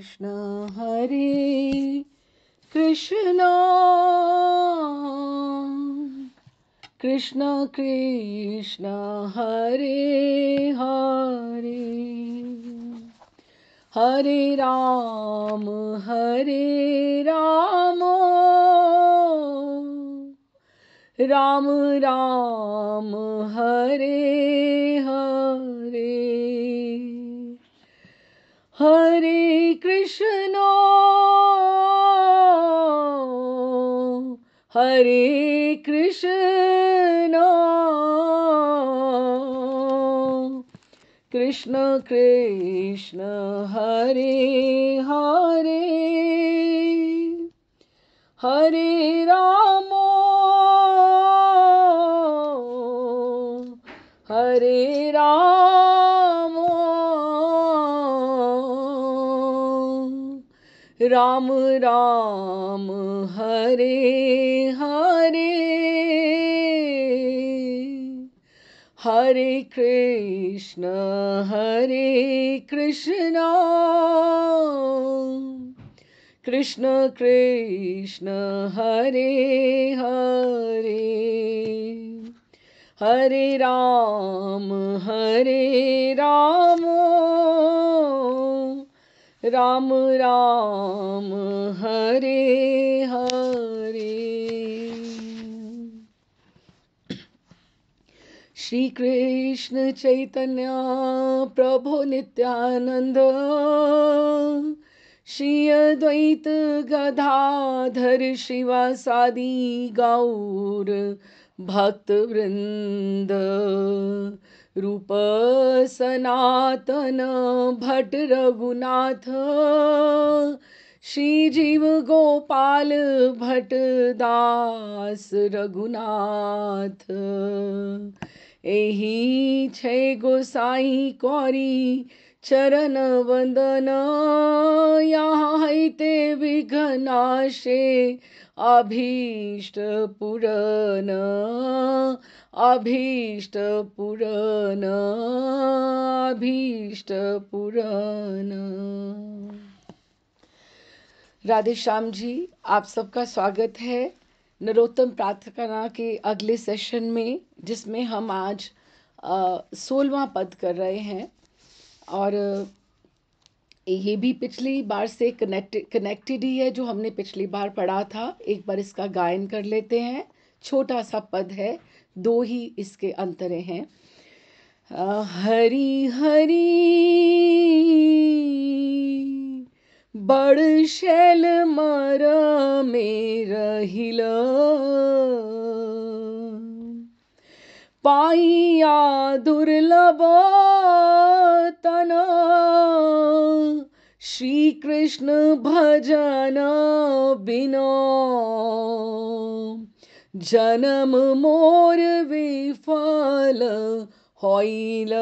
Hare Krishna, Krishna Krishna, Hare Hare, Hare Ram, Hare Ram, Ram Ram, Hare Hare, Hare Krishna, Hare Krishna, Krishna Krishna, Hare Hare, Hare Rama, Hare Rama, Ram Ram, Hare Hare, Hare Krishna, Hare Krishna, Krishna Krishna, Hare Hare, Hare Ram, Hare Rama, Ram Ram, Hare Hare. Shri Krishna Chaitanya Prabhu Nityananda, Shri Advaita Gadadhar Shivasadi Gaur Bhakta Vrinda, Rupa Sanatana Bhatt Raghunatha, Shri Jiva Gopal Bhatt Das Raghunath, एही छै गोसाई कौरी चरण वंदन, यहाँ हैते विघ्नाशे अभीष्ट पुरन, अभीष्ट पुरन, अभीष्ट पुरन। राधे श्याम जी, आप सबका स्वागत है नरोत्तम प्रार्थना के अगले सेशन में, जिसमें हम आज 16वां पद कर रहे हैं और ये भी पिछली बार से कनेक्टेड ही है जो हमने पिछली बार पढ़ा था। एक बार इसका गायन कर लेते हैं। छोटा सा पद है, 2 ही इसके अंतरे हैं। हरि हरि बड़ शैल मर में रहिल, पाइया दुर्लभ तन, श्री कृष्ण भजन बिना, जन्म मोर विफल होइल।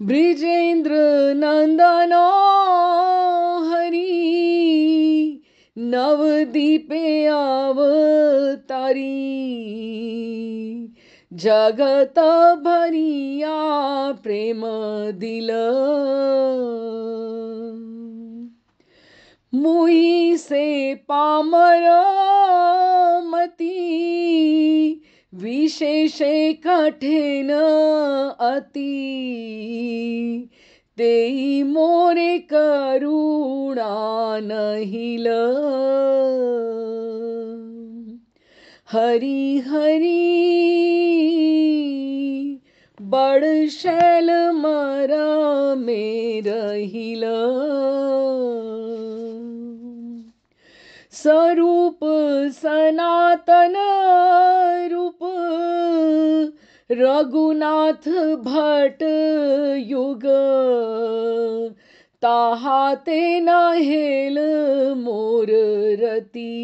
ब्रिजेंद्र नंदन हरि, नवदीपे अवतारी, जगत भरिया प्रेम दिल, मुई से पामर मती, विशेष कठिन अति, तेई मोरे करुणा नहिल। हरि हरि बड़ शैल मर में रहिल, स्वरूप सनातन रूप, रघुनाथ भट्ट युग, ताहाते न हेल मोर रति,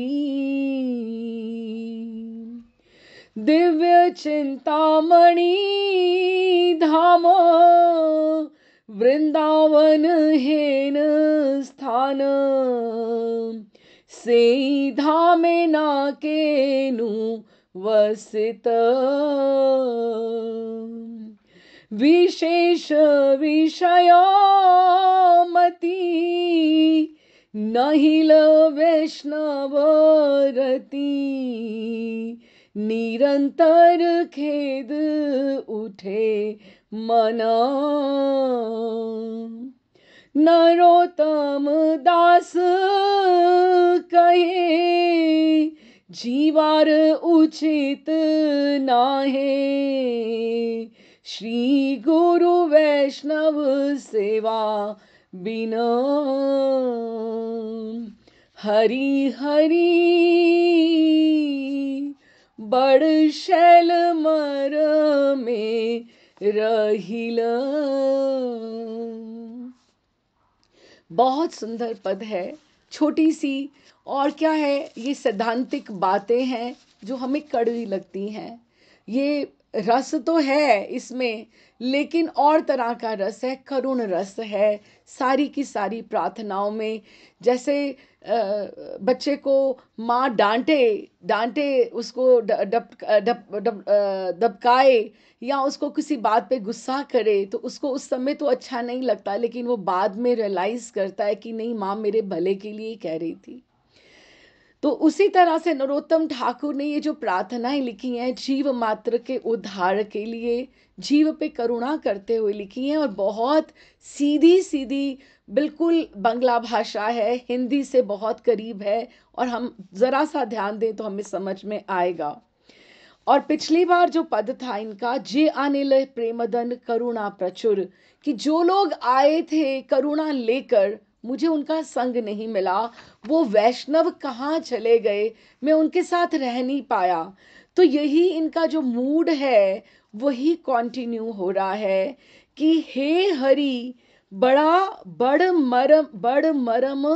दिव्य चिंतामणि धाम, वृंदावन हेन स्थान, से धामे ना केनु वसित, विशेष विषया मती नहिल वैष्णव रति निरंतर खेद उठे मना नरोत्तम दास कहे जीवार उचित नाहे श्री गुरु वैष्णव सेवा बिना हरि हरि बड़ शैल मर में रहिल। बहुत सुंदर पद है, छोटी सी, और क्या है, ये सैद्धांतिक बातें हैं जो हमें कड़वी लगती हैं। ये रस तो है इसमें, लेकिन और तरह का रस है, करुण रस है सारी की सारी प्रार्थनाओं में। जैसे बच्चे को माँ डांटे डांटे, उसको दबकाए या उसको किसी बात पे गुस्सा करे, तो उसको उस समय तो अच्छा नहीं लगता, लेकिन वो बाद में रियलाइज करता है कि नहीं, माँ मेरे भले के लिए कह रही थी। तो उसी तरह से नरोत्तम ठाकुर ने ये जो प्रार्थनाएं लिखी हैं जीव मात्र के उद्धार के लिए, जीव पे करुणा करते हुए लिखी हैं, और बहुत सीधी सीधी बिल्कुल बंगला भाषा है, हिंदी से बहुत करीब है, और हम जरा सा ध्यान दें तो हमें समझ में आएगा। और पिछली बार जो पद था इनका, जे अनिल प्रेमदन करुणा प्रचुर, कि जो लोग आए थे करुणा लेकर, मुझे उनका संग नहीं मिला, वो वैष्णव कहाँ चले गए, मैं उनके साथ रह नहीं पाया। तो यही इनका जो मूड है वही कंटिन्यू हो रहा है कि हे हरि, बड़ मरम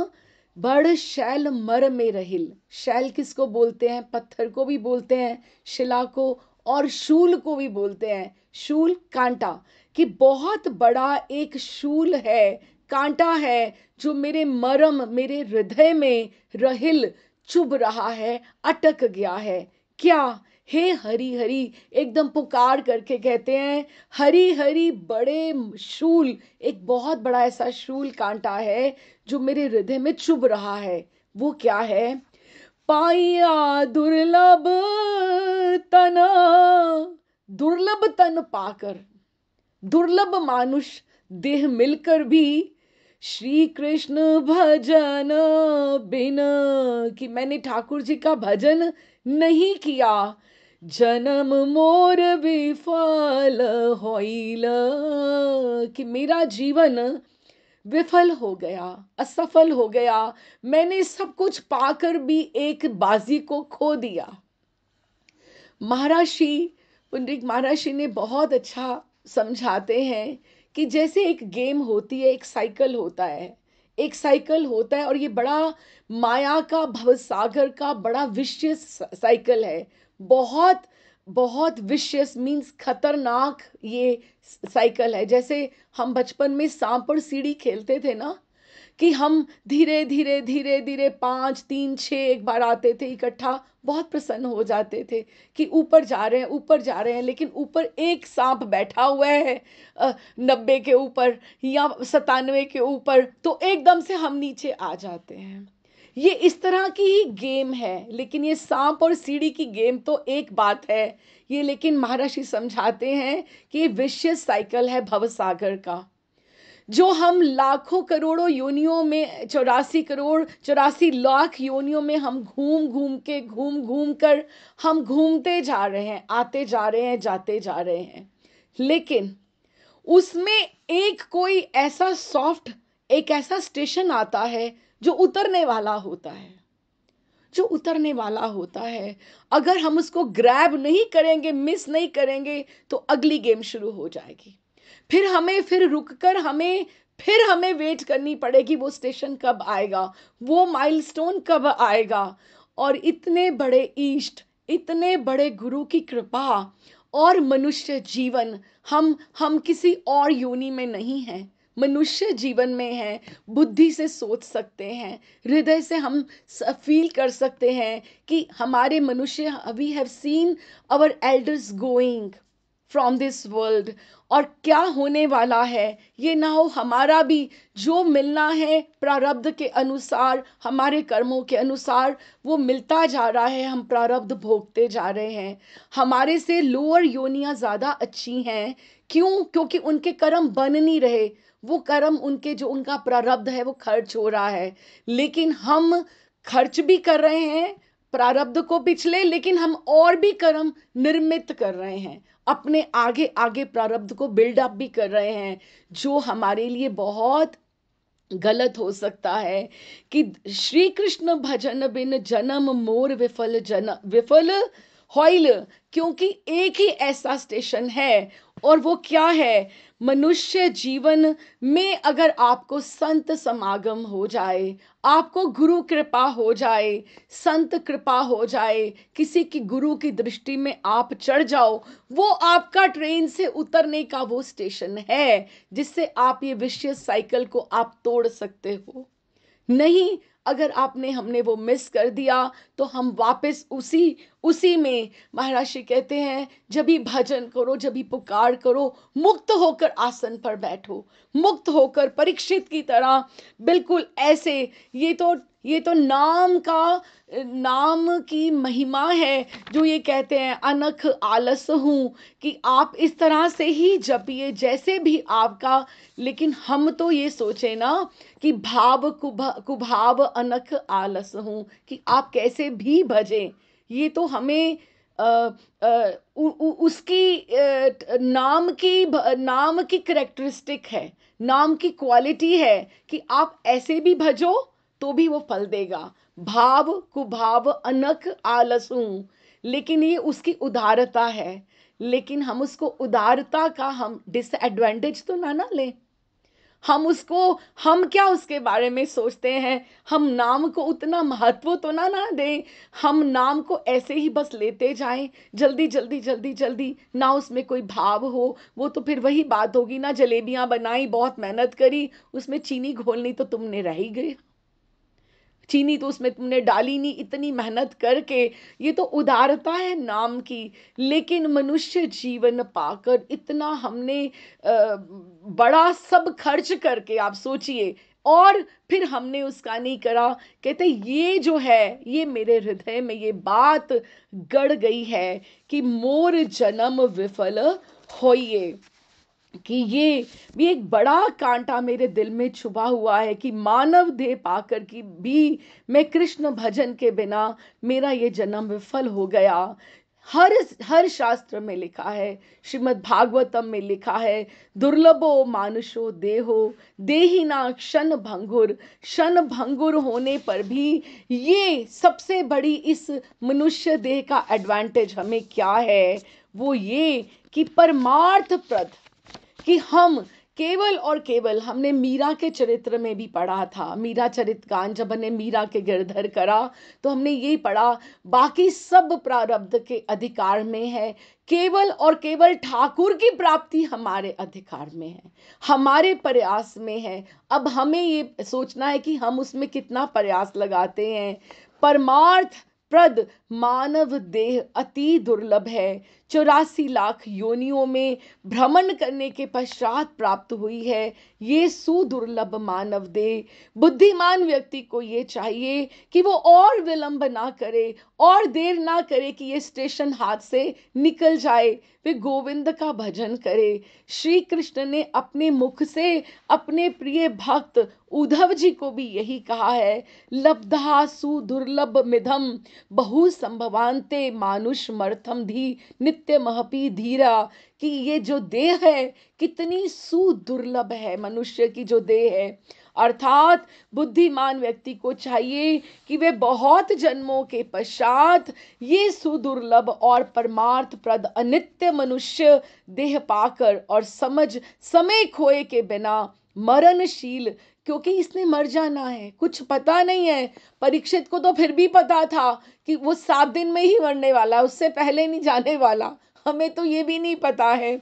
बड़ शैल मर में रहिल। शैल किसको बोलते हैं? पत्थर को भी बोलते हैं, शिला को, और शूल को भी बोलते हैं, शूल कांटा, कि बहुत बड़ा एक शूल है, कांटा है, जो मेरे मरम, मेरे हृदय में रहिल, चुभ रहा है, अटक गया है। क्या? हे हरि हरि, एकदम पुकार करके कहते हैं हरि हरि। बड़े शूल, एक बहुत बड़ा ऐसा शूल कांटा है जो मेरे हृदय में चुभ रहा है। वो क्या है? पाइया दुर्लभ तना, दुर्लभ तन पाकर, दुर्लभ मानुष देह मिलकर भी श्री कृष्ण भजन बिन, कि मैंने ठाकुर जी का भजन नहीं किया, जन्म मोर विफल होइल, कि मेरा जीवन विफल हो गया, असफल हो गया, मैंने सब कुछ पाकर भी एक बाजी को खो दिया। महर्षि पुंडरीक महर्षि ने बहुत अच्छा समझाते हैं कि जैसे एक गेम होती है, एक साइकिल होता है, एक साइकिल होता है, और ये बड़ा माया का, भवसागर का बड़ा विशियस साइकिल है। बहुत बहुत विशियस मीन्स खतरनाक ये साइकिल है। जैसे हम बचपन में सांप और सीढ़ी खेलते थे ना, कि हम धीरे धीरे धीरे धीरे 5 3 6 एक बार आते थे इकट्ठा, बहुत प्रसन्न हो जाते थे कि ऊपर जा रहे हैं, ऊपर जा रहे हैं, लेकिन ऊपर एक सांप बैठा हुआ है 90 के ऊपर या 97 के ऊपर, तो एकदम से हम नीचे आ जाते हैं। ये इस तरह की ही गेम है, लेकिन ये सांप और सीढ़ी की गेम तो एक बात है ये, लेकिन महर्षि समझाते हैं कि ये विशेष साइकिल है भवसागर का, जो हम लाखों करोड़ों योनियों में, 84 करोड़ 84 लाख योनियों में हम घूम घूम कर हम घूमते जा रहे हैं, आते जा रहे हैं, जाते जा रहे हैं, लेकिन उसमें एक कोई ऐसा सॉफ्ट, एक ऐसा स्टेशन आता है जो उतरने वाला होता है, जो उतरने वाला होता है। अगर हम उसको ग्रैब नहीं करेंगे, मिस नहीं करेंगे, तो अगली गेम शुरू हो जाएगी। फिर रुककर हमें वेट करनी पड़ेगी, वो स्टेशन कब आएगा, वो माइलस्टोन कब आएगा। और इतने बड़े ईष्ट, इतने बड़े गुरु की कृपा और मनुष्य जीवन, हम किसी और योनि में नहीं हैं, मनुष्य जीवन में है। बुद्धि से सोच सकते हैं, हृदय से हम फील कर सकते हैं कि हमारे मनुष्य, we have seen our elders going, from this world, और क्या होने वाला है ये ना हो हमारा भी जो मिलना है प्रारब्ध के अनुसार, हमारे कर्मों के अनुसार वो मिलता जा रहा है, हम प्रारब्ध भोगते जा रहे हैं। हमारे से लोअर योनियां ज़्यादा अच्छी हैं। क्यों? क्योंकि उनके कर्म बन नहीं रहे, वो कर्म उनके जो उनका प्रारब्ध है वो खर्च हो रहा है। लेकिन हम खर्च भी कर रहे हैं प्रारब्ध को पिछले, लेकिन हम और भी कर्म निर्मित कर रहे हैं, अपने आगे आगे प्रारब्ध को बिल्डअप भी कर रहे हैं, जो हमारे लिए बहुत गलत हो सकता है। कि श्री कृष्ण भजन बिन जन्म मोर विफल, जन विफल होइल। क्योंकि एक ही ऐसा स्टेशन है, और वो क्या है? मनुष्य जीवन में अगर आपको संत समागम हो जाए, आपको गुरु कृपा हो जाए, संत कृपा हो जाए, किसी की गुरु की दृष्टि में आप चढ़ जाओ, वो आपका ट्रेन से उतरने का वो स्टेशन है जिससे आप ये विशियस साइकिल को आप तोड़ सकते हो। नहीं, अगर आपने हमने वो मिस कर दिया तो हम वापस उसी उसी में, महाराज श्री कहते हैं, जब भी भजन करो, जब भी पुकार करो, मुक्त होकर आसन पर बैठो, मुक्त होकर परीक्षित की तरह, बिल्कुल ऐसे। ये तो नाम की महिमा है, जो ये कहते हैं अनख आलस हूँ, कि आप इस तरह से ही जपिए जैसे भी आपका। लेकिन हम तो ये सोचे ना कि कुभाव अनख आलस हूँ, कि आप कैसे भी भजें। ये तो हमें अ, उसकी नाम की करेक्टरिस्टिक है, नाम की क्वालिटी है, कि आप ऐसे भी भजो तो भी वो फल देगा। भाव कुभाव अनख आलसू, लेकिन ये उसकी उदारता है। लेकिन हम उसको उदारता का हम डिसएडवांटेज तो ना लें। हम क्या उसके बारे में सोचते हैं, हम नाम को उतना महत्व तो ना दें। हम नाम को ऐसे ही बस लेते जाएं, जल्दी जल्दी जल्दी जल्दी, ना उसमें कोई भाव हो। वो तो फिर वही बात होगी ना, जलेबियां बनाई, बहुत मेहनत करी, उसमें चीनी घोलनी तो तुमने रह ही गई, चीनी तो उसमें तुमने डाली नहीं इतनी मेहनत करके। ये तो उदारता है नाम की। लेकिन मनुष्य जीवन पाकर इतना हमने बड़ा सब खर्च करके, आप सोचिए, और फिर हमने उसका नहीं करा। कहते ये जो है, ये मेरे हृदय में ये बात गड़ गई है कि मोर जन्म विफल होइए। कि ये भी एक बड़ा कांटा मेरे दिल में छुपा हुआ है, कि मानव देह पाकर की भी मैं कृष्ण भजन के बिना मेरा ये जन्म विफल हो गया। हर हर शास्त्र में लिखा है, श्रीमद् भागवतम में लिखा है, दुर्लभो मानुषो देहो देहिना क्षण भंगुर। क्षण भंगुर होने पर भी ये सबसे बड़ी इस मनुष्य देह का एडवांटेज हमें क्या है? वो ये कि परमार्थ प्रद, कि हम केवल और केवल, हमने मीरा के चरित्र में भी पढ़ा था, मीरा चरितगान जब हमने मीरा के गिरधर करा तो हमने यही पढ़ा, बाकी सब प्रारब्ध के अधिकार में है, केवल और केवल ठाकुर की प्राप्ति हमारे अधिकार में है, हमारे प्रयास में है। अब हमें ये सोचना है कि हम उसमें कितना प्रयास लगाते हैं। परमार्थ प्रद मानव देह अति दुर्लभ है, 84 लाख योनियों में भ्रमण करने के पश्चात प्राप्त हुई है ये सुदुर्लभ मानव देह। बुद्धिमान व्यक्ति को ये चाहिए कि वो और विलंब ना करे, और देर ना करे कि ये स्टेशन हाथ से निकल जाए, वे गोविंद का भजन करे। श्री कृष्ण ने अपने मुख से अपने प्रिय भक्त उद्धव जी को भी यही कहा है, लब्धा सुदुर्लभ मिधम बहु संभवान्ते मानुष मर्थम धी नित्य महपी धीरा। कि ये जो देह है कितनी सुदुर्लभ है, मनुष्य की जो देह है। अर्थात बुद्धिमान व्यक्ति को चाहिए कि वे बहुत जन्मों के पश्चात ये सुदुर्लभ और परमार्थ प्रद अनित्य मनुष्य देह पाकर, और समझ समय खोए के बिना मरणशील, क्योंकि इसने मर जाना है, कुछ पता नहीं है। परीक्षित को तो फिर भी पता था कि वो 7 दिन में ही मरने वाला, उससे पहले नहीं जाने वाला। हमें तो ये भी नहीं पता है।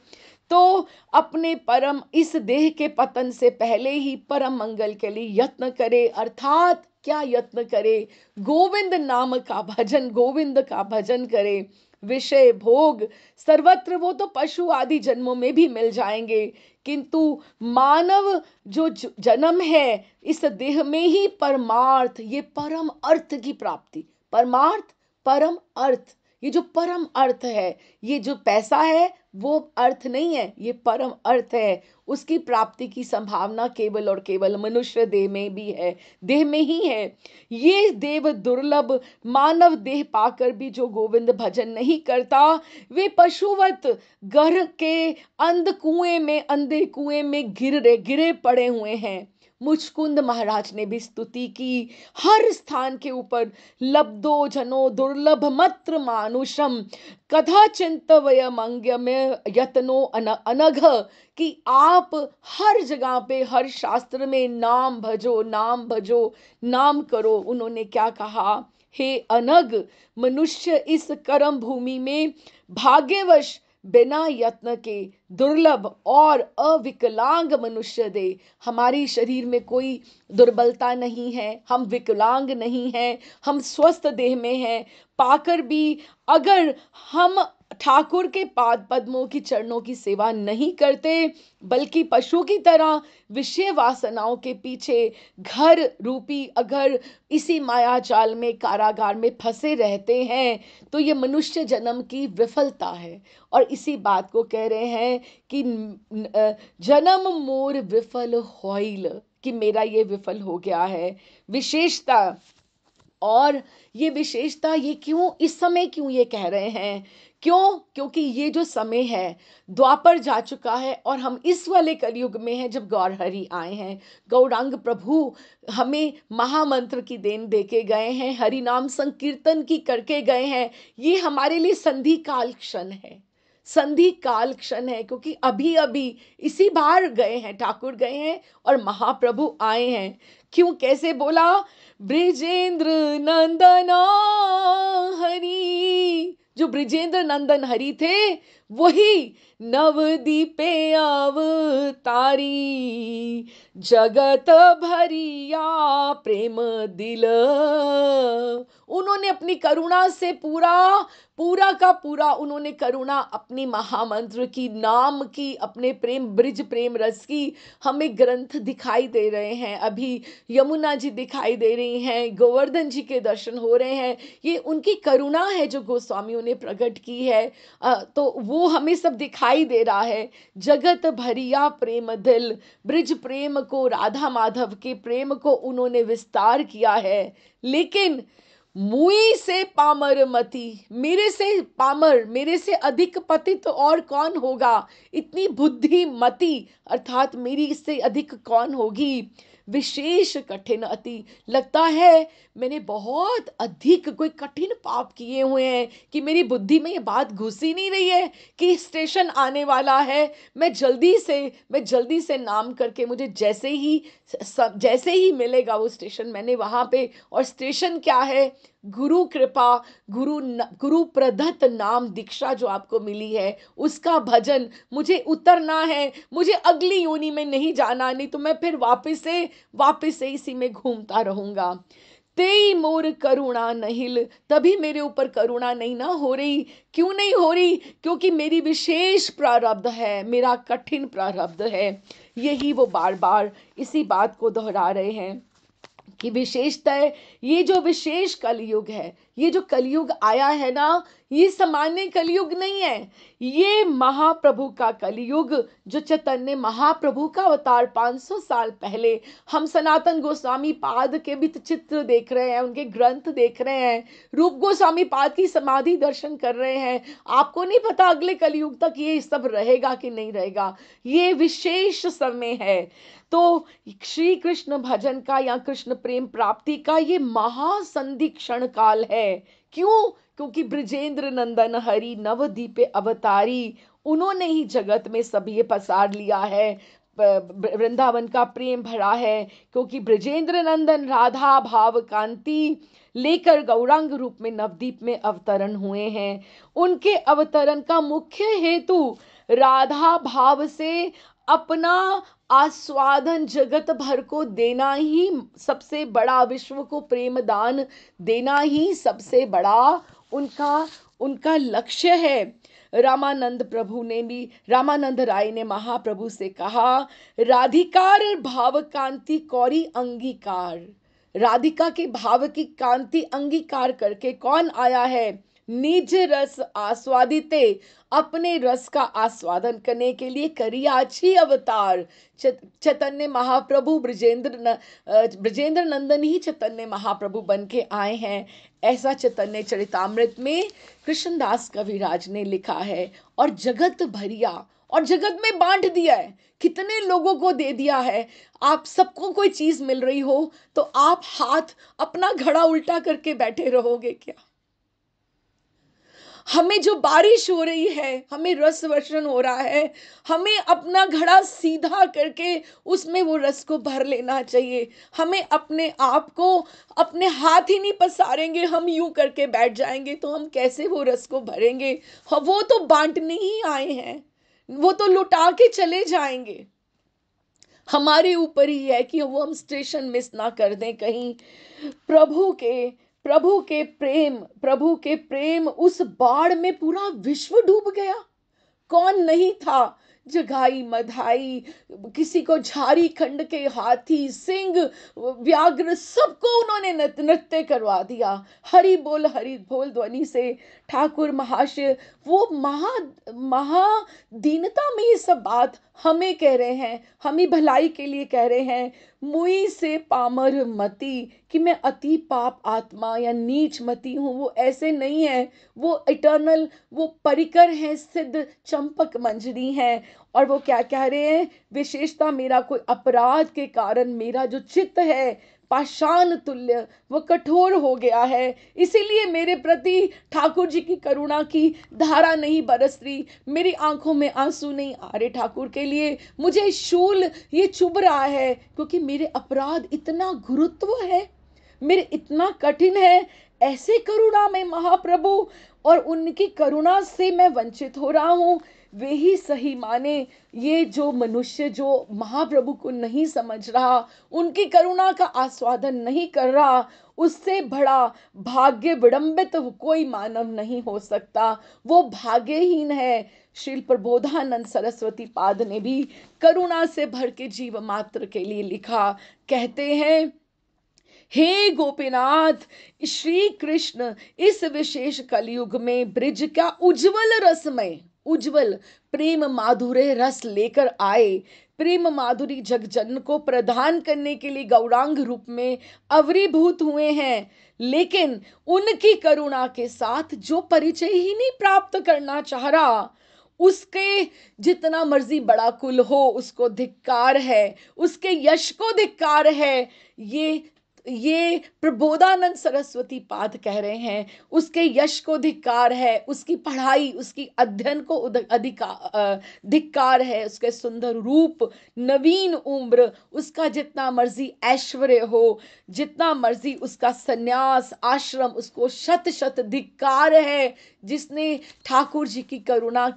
तो अपने परम इस देह के पतन से पहले ही परम मंगल के लिए यत्न करे। अर्थात क्या यत्न करे? गोविंद नाम का भजन, गोविंद का भजन करे। विषय भोग सर्वत्र वो तो पशु आदि जन्मों में भी मिल जाएंगे, किंतु मानव जो जन्म है इस देह में ही परमार्थ, ये परम अर्थ की प्राप्ति, परमार्थ परम अर्थ, ये जो परम अर्थ है, ये जो पैसा है वो अर्थ नहीं है, ये परम अर्थ है। उसकी प्राप्ति की संभावना केवल और केवल मनुष्य देह में भी है, देह में ही है। ये देव दुर्लभ मानव देह पाकर भी जो गोविंद भजन नहीं करता, वे पशुवत घर के अंधे कुएं में गिरे पड़े हुए हैं। मुचकुंद महाराज ने भी स्तुति की, हर स्थान के ऊपर लब्धो जनो दुर्लभ मत्र मानुषम कथा चिंतवयमंग्य में यत्नो अनघ, कि आप हर जगह पे हर शास्त्र में नाम भजो नाम भजो नाम करो। उन्होंने क्या कहा, हे अनग मनुष्य इस कर्म भूमि में भाग्यवश बिना यत्न के दुर्लभ और अविकलांग मनुष्य दे। हमारी शरीर में कोई दुर्बलता नहीं है, हम विकलांग नहीं हैं, हम स्वस्थ देह में हैं, पाकर भी अगर हम ठाकुर के पाद पद्मों की चरणों की सेवा नहीं करते, बल्कि पशु की तरह विषय वासनाओं के पीछे घर रूपी अगर इसी माया जाल में कारागार में फंसे रहते हैं, तो ये मनुष्य जन्म की विफलता है। और इसी बात को कह रहे हैं कि जन्म मोर विफल होइल, कि मेरा ये विफल हो गया है। विशेषता, और ये विशेषता ये क्यों इस समय क्यों ये कह रहे हैं, क्यों? क्योंकि ये जो समय है द्वापर जा चुका है और हम इस वाले कलयुग में हैं जब गौर हरि आए हैं। गौरांग प्रभु हमें महामंत्र की देन देके गए हैं, हरि नाम संकीर्तन की करके गए हैं। ये हमारे लिए संधि काल क्षण है, संधि काल क्षण है, क्योंकि अभी अभी इसी बार गए हैं, ठाकुर गए हैं और महाप्रभु आए हैं। क्यों, कैसे बोला, ब्रिजेंद्र नंदना हरि, जो ब्रिजेंद्र नंदन हरि थे वही नवदीपे अवतारी, जगत भरिया प्रेम दिल। उन्होंने अपनी करुणा से पूरा का पूरा उन्होंने करुणा अपनी महामंत्र की, नाम की, अपने प्रेम ब्रिज प्रेम रस की हमें ग्रंथ दिखाई दे रहे हैं। अभी यमुना जी दिखाई दे रही हैं, गोवर्धन जी के दर्शन हो रहे हैं। ये उनकी करुणा है जो गोस्वामियों ने प्रकट की है। तो वो हमें सब दिखाई दे रहा है। जगत भरिया प्रेम दिल, ब्रिज प्रेम को, राधा माधव के प्रेम को उन्होंने विस्तार किया है। लेकिन मुई से पामर मति, मेरे से पामर, मेरे से अधिक पतित तो और कौन होगा, इतनी बुद्धि मति अर्थात मेरी इससे अधिक कौन होगी। विशेष कठिन अति, लगता है मैंने बहुत अधिक कोई कठिन पाप किए हुए हैं कि मेरी बुद्धि में ये बात घुस ही नहीं रही है कि स्टेशन आने वाला है। मैं जल्दी से नाम करके, मुझे जैसे ही मिलेगा वो स्टेशन, मैंने वहां पे, और स्टेशन क्या है, गुरु कृपा, गुरु प्रदत्त नाम दीक्षा जो आपको मिली है उसका भजन, मुझे उतरना है, मुझे अगली योनि में नहीं जाना, नहीं तो मैं फिर वापस से इसी में घूमता रहूंगा। तेई मोर करुणा नहिल, तभी मेरे ऊपर करुणा नहीं ना हो रही। क्यों नहीं हो रही? क्योंकि मेरी विशेष प्रारब्ध है, मेरा कठिन प्रारब्ध है। यही वो बार बार इसी बात को दोहरा रहे हैं कि विशेषता है, ये जो विशेष कलयुग है, ये जो कलयुग आया है ना, ये सामान्य कलयुग नहीं है, ये महाप्रभु का कलयुग, जो चैतन्य महाप्रभु का अवतार 500 साल पहले। हम सनातन गोस्वामी पाद के भी चित्र देख रहे हैं, उनके ग्रंथ देख रहे हैं, रूप गोस्वामी पाद की समाधि दर्शन कर रहे हैं। आपको नहीं पता अगले कलयुग तक ये सब रहेगा कि नहीं रहेगा, ये विशेष समय है। तो श्री कृष्ण भजन का या कृष्ण प्रेम प्राप्ति का ये महासंधि क्षण काल है। क्यों? क्योंकि ब्रिजेंद्र नंदन हरि नवदीपे अवतारी, उन्होंने ही जगत में सब ये पसार लिया है, वृंदावन का प्रेम भरा है। क्योंकि ब्रिजेंद्र नंदन राधा भाव कांति लेकर गौरांग रूप में नवदीप में अवतरण हुए हैं। उनके अवतरण का मुख्य हेतु राधा भाव से अपना आस्वादन जगत भर को देना ही सबसे बड़ा, विश्व को प्रेम दान देना ही सबसे बड़ा उनका उनका लक्ष्य है। रामानंद राय ने महाप्रभु से कहा, राधिकार भाव कांति कौरी अंगीकार। राधिका के भाव की कांति अंगीकार करके कौन आया है? निज रस आस्वादिते, अपने रस का आस्वादन करने के लिए करियाछी अवतार। चैतन्य महाप्रभु ब्रजेंद्र नंदन ही चैतन्य महाप्रभु बन के आए हैं, ऐसा चैतन्य चरितामृत में कृष्णदास कविराज ने लिखा है। और जगत भरिया, और जगत में बांट दिया है, कितने लोगों को दे दिया है। आप सबको कोई चीज मिल रही हो तो आप हाथ अपना घड़ा उल्टा करके बैठे रहोगे क्या? हमें जो बारिश हो रही है, हमें रस वर्षण हो रहा है, हमें अपना घड़ा सीधा करके उसमें वो रस को भर लेना चाहिए। हमें अपने आप को, अपने हाथ ही नहीं पसारेंगे, हम यूं करके बैठ जाएंगे तो हम कैसे वो रस को भरेंगे? वो तो बांटने ही आए हैं, वो तो लुटा के चले जाएंगे। हमारे ऊपर ही है कि वो हम स्टेशन मिस ना कर दें कहीं। प्रभु के प्रभु के प्रेम उस बाढ़ में पूरा विश्व डूब गया। कौन नहीं था? जगाई मधाई, किसी को झारी खंड के हाथी, सिंह, व्याघ्र, सबको उन्होंने नृत्य करवा दिया। हरि बोल ध्वनि से ठाकुर महाशय वो महा दीनता में ये सब बात हमें कह रहे हैं, हमें भलाई के लिए कह रहे हैं। मुई से पामर मति, कि मैं अति पाप आत्मा या नीच मति हूं, वो ऐसे नहीं है। वो इटर्नल, वो परिकर हैं, सिद्ध चंपक मंजरी हैं। और वो क्या कह रहे हैं? विशेषता मेरा कोई अपराध के कारण मेरा जो चित्त है पाषाण तुल्य, वो कठोर हो गया है, इसीलिए मेरे प्रति ठाकुर जी की करुणा की धारा नहीं बरस रही, मेरी आंखों में आंसू नहीं आ रहे ठाकुर के लिए, मुझे शूल ये चुभ रहा है क्योंकि मेरे अपराध इतना गुरुत्व है, मेरे इतना कठिन है। ऐसे करुणा में महाप्रभु, और उनकी करुणा से मैं वंचित हो रहा हूं। वे ही सही माने, ये जो मनुष्य जो महाप्रभु को नहीं समझ रहा, उनकी करुणा का आस्वादन नहीं कर रहा, उससे बड़ा भाग्य विडंबित कोई मानव नहीं हो सकता। वो भाग्यहीन है। श्रील प्रबोधानंद सरस्वती पाद ने भी करुणा से भर के जीव मात्र के लिए लिखा। कहते हैं, हे गोपीनाथ, श्री कृष्ण इस विशेष कलयुग में ब्रिज का उज्जवल रसमय, उज्जवल प्रेम माधुर्य रस लेकर आए। प्रेम माधुरी जगजन को प्रदान करने के लिए गौरांग रूप में अवरीभूत हुए हैं। लेकिन उनकी करुणा के साथ जो परिचय ही नहीं प्राप्त करना चाह रहा, उसके जितना मर्जी बड़ा कुल हो उसको धिक्कार है, उसके यश को धिक्कार है। ये प्रबोधानंद सरस्वती पाद कह रहे हैं, उसके यश को धिक्कार है, उसकी पढ़ाई, उसकी अध्ययन को धिक्कार है, उसके सुंदर रूप, नवीन उम्र, उसका जितना मर्जी ऐश्वर्य हो, जितना मर्जी उसका सन्यास आश्रम, उसको शत शत धिक्कार है। जिसने ठाकुर जी की करुणा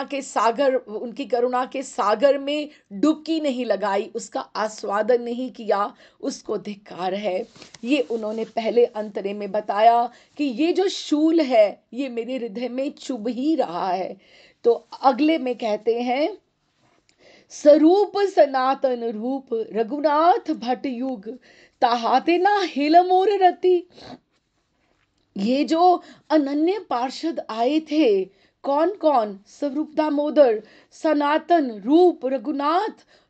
के सागर, उनकी करुणा के सागर में डुबकी नहीं लगाई, उसका आस्वादन नहीं किया, उसको धिक्कार है। ये उन्होंने पहले अंतरे में बताया कि ये जो शूल है ये मेरे हृदय में चुभ ही रहा है। तो अगले में कहते हैं, स्वरूप सनातन रूप रघुनाथ भट्ट युग, ताहाते ना हिल मोर रति। ये जो अनन्य पार्षद आए थे, कौन कौन? स्वरूप दामोदर, सनातन, रूप,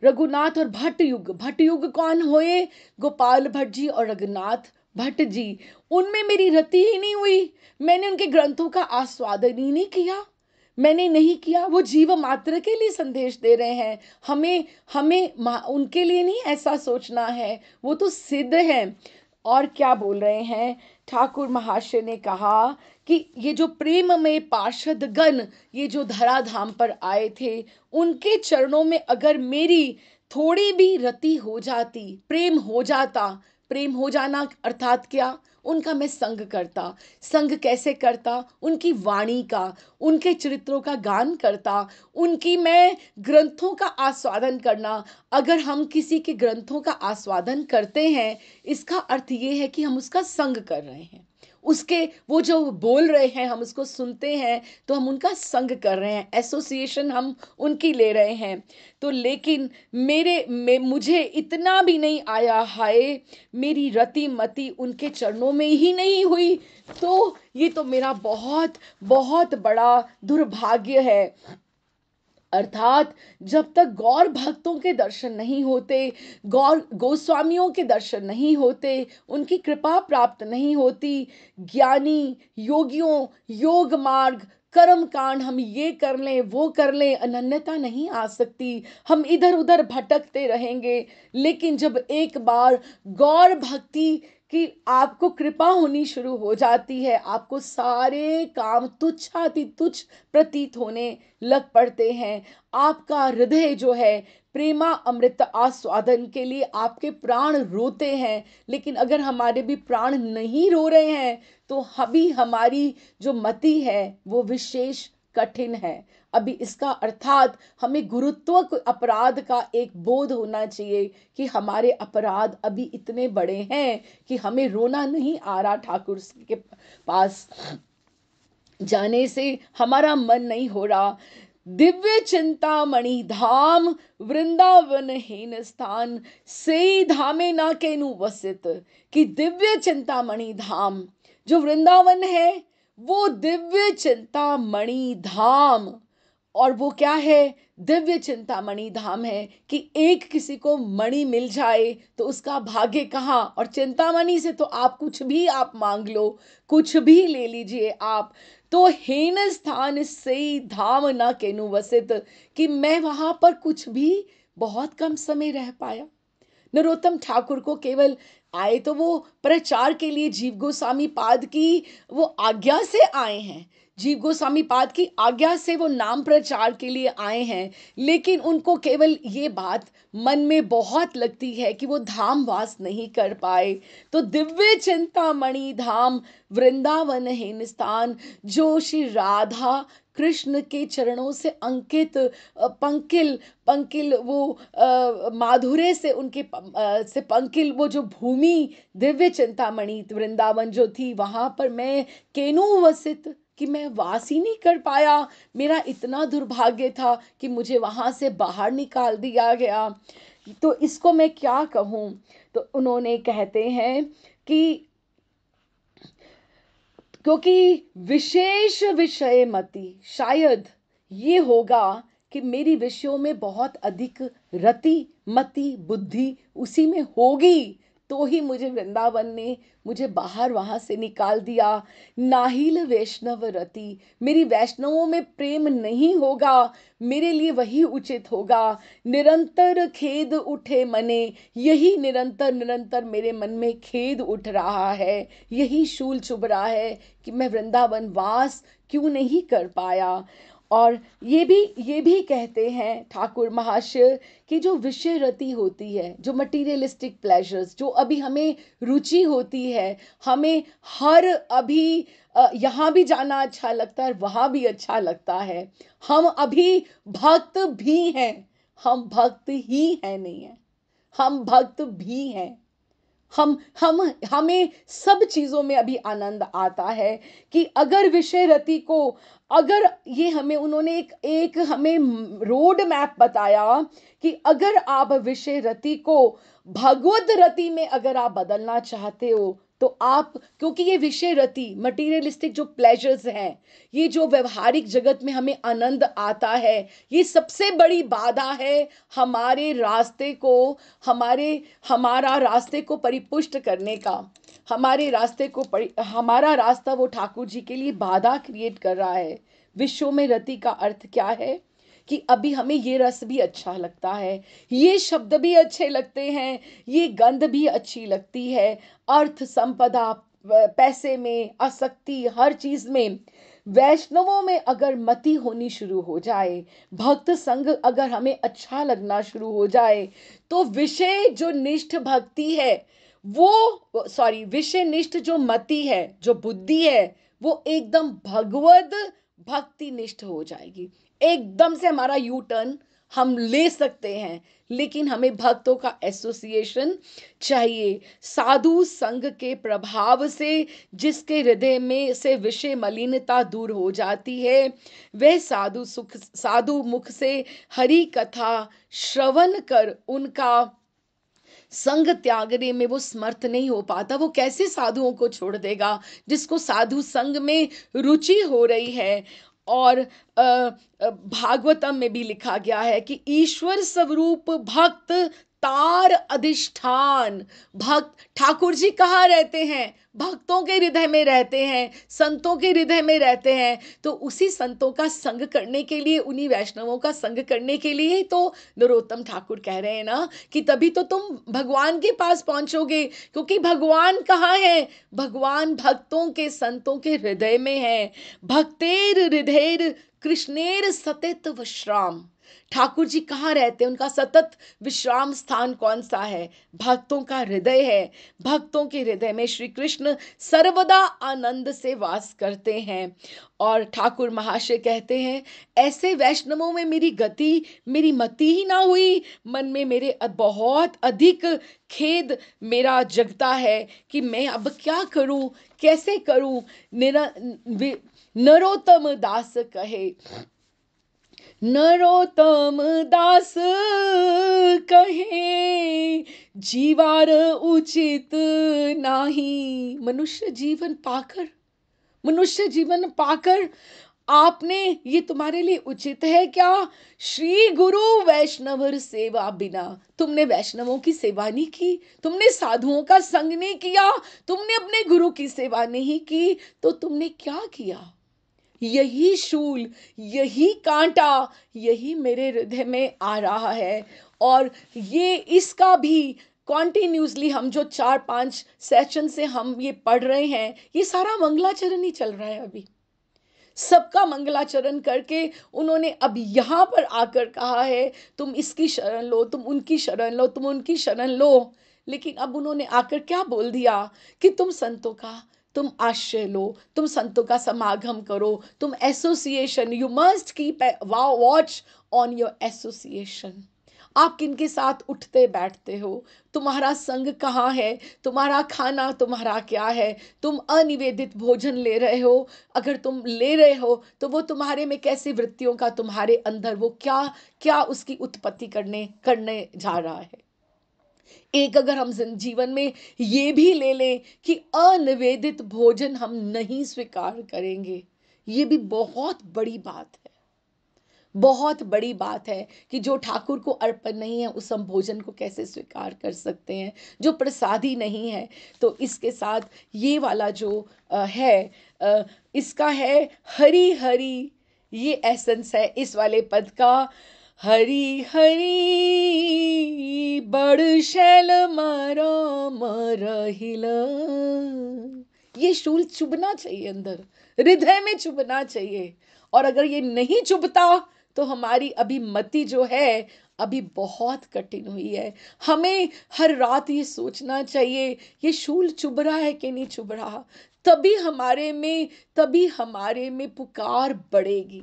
रघुनाथ और भट्ट युग। भट्ट युग कौन हुए? गोपाल भट्ट जी और रघुनाथ भट्ट जी। उनमें मेरी रति ही नहीं हुई, मैंने उनके ग्रंथों का आस्वादन ही नहीं किया, मैंने नहीं किया। वो जीव मात्र के लिए संदेश दे रहे हैं, हमें उनके लिए नहीं ऐसा सोचना है, वो तो सिद्ध है। और क्या बोल रहे हैं? ठाकुर महाशय ने कहा कि ये जो प्रेम में पार्षद गण, ये जो धराधाम पर आए थे, उनके चरणों में अगर मेरी थोड़ी भी रति हो जाती, प्रेम हो जाता, प्रेम हो जाना अर्थात क्या? उनका मैं संग करता। संग कैसे करता? उनकी वाणी का, उनके चरित्रों का गान करता, उनकी मैं ग्रंथों का आस्वादन करना। अगर हम किसी के ग्रंथों का आस्वादन करते हैं, इसका अर्थ ये है कि हम उसका संग कर रहे हैं, उसके वो जो बोल रहे हैं हम उसको सुनते हैं तो हम उनका संग कर रहे हैं, एसोसिएशन हम उनकी ले रहे हैं। तो लेकिन मुझे इतना भी नहीं आया, हाय मेरी रति मति उनके चरणों में ही नहीं हुई, तो ये तो मेरा बहुत बहुत बड़ा दुर्भाग्य है। अर्थात जब तक गौर भक्तों के दर्शन नहीं होते, गौर गोस्वामियों के दर्शन नहीं होते, उनकी कृपा प्राप्त नहीं होती, ज्ञानी योगियों योग मार्ग कर्म कांड हम ये कर लें वो कर लें, अनन्यता नहीं आ सकती, हम इधर उधर भटकते रहेंगे। लेकिन जब एक बार गौर भक्ति कि आपको कृपा होनी शुरू हो जाती है, आपको सारे काम तुच्छाति तुच्छ प्रतीत होने लग पड़ते हैं। आपका हृदय जो है प्रेमा अमृत आस्वादन के लिए आपके प्राण रोते हैं। लेकिन अगर हमारे भी प्राण नहीं रो रहे हैं तो अभी हमारी जो मति है वो विशेष कठिन है। अभी इसका अर्थात हमें गुरुत्व अपराध का एक बोध होना चाहिए कि हमारे अपराध अभी इतने बड़े हैं कि हमें रोना नहीं आ रहा, ठाकुर के पास जाने से हमारा मन नहीं हो रहा। दिव्य चिंतामणि धाम वृंदावन हेन स्थान से धामे ना केनु वसित, कि दिव्य चिंतामणि धाम जो वृंदावन है वो दिव्य चिंतामणि धाम, और वो क्या है, दिव्य चिंतामणि धाम है कि एक किसी को मणि मिल जाए तो उसका भाग्य कहाँ। और चिंतामणि से तो आप कुछ भी आप मांग लो, कुछ भी ले लीजिए आप। तो हेन स्थान से धाम न केनु वसित, कि मैं वहां पर कुछ भी बहुत कम समय रह पाया। नरोत्तम ठाकुर को केवल आए तो वो प्रचार के लिए जीव गोस्वामी पाद की वो आज्ञा से आए हैं, जीव गोस्वामी पाद की आज्ञा से वो नाम प्रचार के लिए आए हैं। लेकिन उनको केवल ये बात मन में बहुत लगती है कि वो धाम वास नहीं कर पाए। तो दिव्य चिंतामणि धाम वृंदावन है स्थान, जो श्री राधा कृष्ण के चरणों से अंकित पंकिल पंकिल वो माधुर्य से उनके से पंकिल वो जो भूमि दिव्य चिंतामणि वृंदावन जो थी, वहां पर मैं केनु वसित, कि मैं वास ही नहीं कर पाया। मेरा इतना दुर्भाग्य था कि मुझे वहां से बाहर निकाल दिया गया। तो इसको मैं क्या कहूँ। तो उन्होंने कहते हैं कि क्योंकि विशेष विषय मति, शायद ये होगा कि मेरी विषयों में बहुत अधिक रति मति बुद्धि उसी में होगी, तो ही मुझे वृंदावन ने मुझे बाहर वहां से निकाल दिया। नाहिल वैष्णव रति, मेरी वैष्णवों में प्रेम नहीं होगा, मेरे लिए वही उचित होगा। निरंतर खेद उठे मने, यही निरंतर निरंतर मेरे मन में खेद उठ रहा है, यही शूल चुभ रहा है कि मैं वृंदावन वास क्यों नहीं कर पाया। और ये भी कहते हैं ठाकुर महाशय कि जो विषय रति होती है, जो मटीरियलिस्टिक प्लेजर्स, जो अभी हमें रुचि होती है, हमें हर अभी यहाँ भी जाना अच्छा लगता है, वहाँ भी अच्छा लगता है, हम अभी भक्त भी हैं, हम भक्त ही हैं नहीं है, हम भक्त भी हैं। हमें सब चीजों में अभी आनंद आता है कि अगर विषय रति को, अगर ये हमें उन्होंने एक हमें रोड मैप बताया कि अगर आप विषय रति को भगवत रति में अगर आप बदलना चाहते हो तो आप, क्योंकि ये विषय रति मटीरियलिस्टिक जो प्लेजर्स हैं, ये जो व्यवहारिक जगत में हमें आनंद आता है, ये सबसे बड़ी बाधा है हमारे रास्ते को, हमारा रास्ते को परिपुष्ट करने का, हमारा रास्ता वो ठाकुर जी के लिए बाधा क्रिएट कर रहा है। विश्व में रति का अर्थ क्या है कि अभी हमें ये रस भी अच्छा लगता है, ये शब्द भी अच्छे लगते हैं, ये गंध भी अच्छी लगती है, अर्थ संपदा पैसे में आसक्ति हर चीज में। वैष्णवों में अगर मति होनी शुरू हो जाए, भक्त संग अगर हमें अच्छा लगना शुरू हो जाए, तो विषय जो निष्ठ भक्ति है वो विषय निष्ठ जो मति है, जो बुद्धि है, वो एकदम भगवत भक्ति निष्ठ हो जाएगी। एकदम से हमारा यू टर्न हम ले सकते हैं, लेकिन हमें भक्तों का एसोसिएशन चाहिए। साधु संग के प्रभाव से जिसके हृदय में से विषय मलिनता दूर हो जाती है, वह साधु मुख से हरि कथा श्रवण कर उनका संग त्यागने में वो समर्थ नहीं हो पाता। वो कैसे साधुओं को छोड़ देगा जिसको साधु संग में रुचि हो रही है। और भागवतम में भी लिखा गया है कि ईश्वर स्वरूप भक्त तार अधिष्ठान। भक्त ठाकुर जी कहाँ रहते हैं? भक्तों के हृदय में रहते हैं, संतों के हृदय में रहते हैं। तो उसी संतों का संग करने के लिए, उन्हीं वैष्णवों का संग करने के लिए ही तो नरोत्तम ठाकुर कह रहे हैं ना कि तभी तो तुम भगवान के पास पहुंचोगे। क्योंकि भगवान कहाँ है? भगवान भक्तों के, संतों के हृदय में है। भक्तेर हृदय कृष्णेर सतत विश्राम। ठाकुर जी कहाँ रहते हैं? उनका सतत विश्राम स्थान कौन सा है? भक्तों का हृदय है। भक्तों के हृदय में श्री कृष्ण सर्वदा आनंद से वास करते हैं। और ठाकुर महाशय कहते हैं, ऐसे वैष्णवों में मेरी गति, मेरी मति ही ना हुई। मन में मेरे बहुत अधिक खेद मेरा जगता है कि मैं अब क्या करूं, कैसे करूं। नरोत्तम दास कहे, नरोत्तम दास कहे, जीवार उचित नाही। मनुष्य जीवन पाकर आपने, ये तुम्हारे लिए उचित है क्या? श्री गुरु वैष्णव सेवा बिना, तुमने वैष्णवों की सेवा नहीं की, तुमने साधुओं का संग नहीं किया, तुमने अपने गुरु की सेवा नहीं की, तो तुमने क्या किया? यही शूल, यही कांटा, यही मेरे हृदय में आ रहा है। और ये इसका भी कॉन्टिन्यूसली हम जो 4-5 सेशन से हम ये पढ़ रहे हैं, ये सारा मंगलाचरण ही चल रहा है। अभी सबका मंगलाचरण करके उन्होंने अब यहाँ पर आकर कहा है, तुम इसकी शरण लो, तुम उनकी शरण लो, तुम उनकी शरण लो। लेकिन अब उन्होंने आकर क्या बोल दिया कि तुम आश्रय लो, तुम संतों का समागम करो, तुम association, you must keep watch on your association. आप किनके साथ उठते बैठते हो? तुम्हारा संग कहाँ है? तुम्हारा खाना तुम्हारा क्या है? तुम अनिवेदित भोजन ले रहे हो? अगर तुम ले रहे हो तो वो तुम्हारे में कैसी वृत्तियों का, तुम्हारे अंदर वो क्या क्या उसकी उत्पत्ति करने जा रहा है। एक अगर हम जीवन में ये भी ले लें कि अनिवेदित भोजन हम नहीं स्वीकार करेंगे, ये भी बहुत बड़ी बात है। बहुत बड़ी बात है कि जो ठाकुर को अर्पण नहीं है उस हम भोजन को कैसे स्वीकार कर सकते हैं, जो प्रसादी नहीं है। तो इसके साथ ये वाला जो है, इसका है हरि हरि, ये एसेंस है इस वाले पद का। हरि हरि बड़ शैल मारा मरहिल। ये शूल चुभना चाहिए अंदर, हृदय में चुभना चाहिए। और अगर ये नहीं चुभता तो हमारी अभी मति जो है अभी बहुत कठिन हुई है। हमें हर रात ये सोचना चाहिए, ये शूल चुभ रहा है कि नहीं चुभ रहा। तभी हमारे में पुकार बढ़ेगी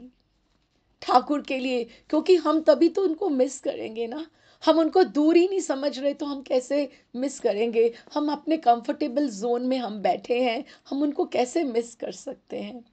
ठाकुर के लिए। क्योंकि हम तभी तो उनको मिस करेंगे ना। हम उनको दूर ही नहीं समझ रहे तो हम कैसे मिस करेंगे? हम अपने कंफर्टेबल जोन में हम बैठे हैं, हम उनको कैसे मिस कर सकते हैं?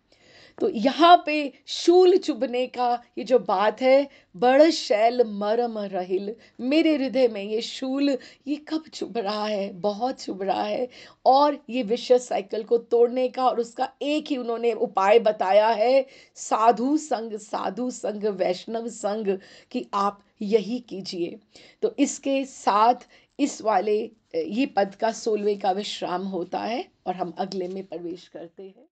तो यहाँ पे शूल चुभने का ये जो बात है, बड़ शैल मरम रहिल, मेरे हृदय में ये शूल ये कब चुभ रहा है? बहुत चुभ रहा है। और ये विशेष साइकिल को तोड़ने का, और उसका एक ही उन्होंने उपाय बताया है, साधु संग वैष्णव संग, कि आप यही कीजिए। तो इसके साथ इस वाले ये पद का 16वें का विश्राम होता है और हम अगले में प्रवेश करते हैं।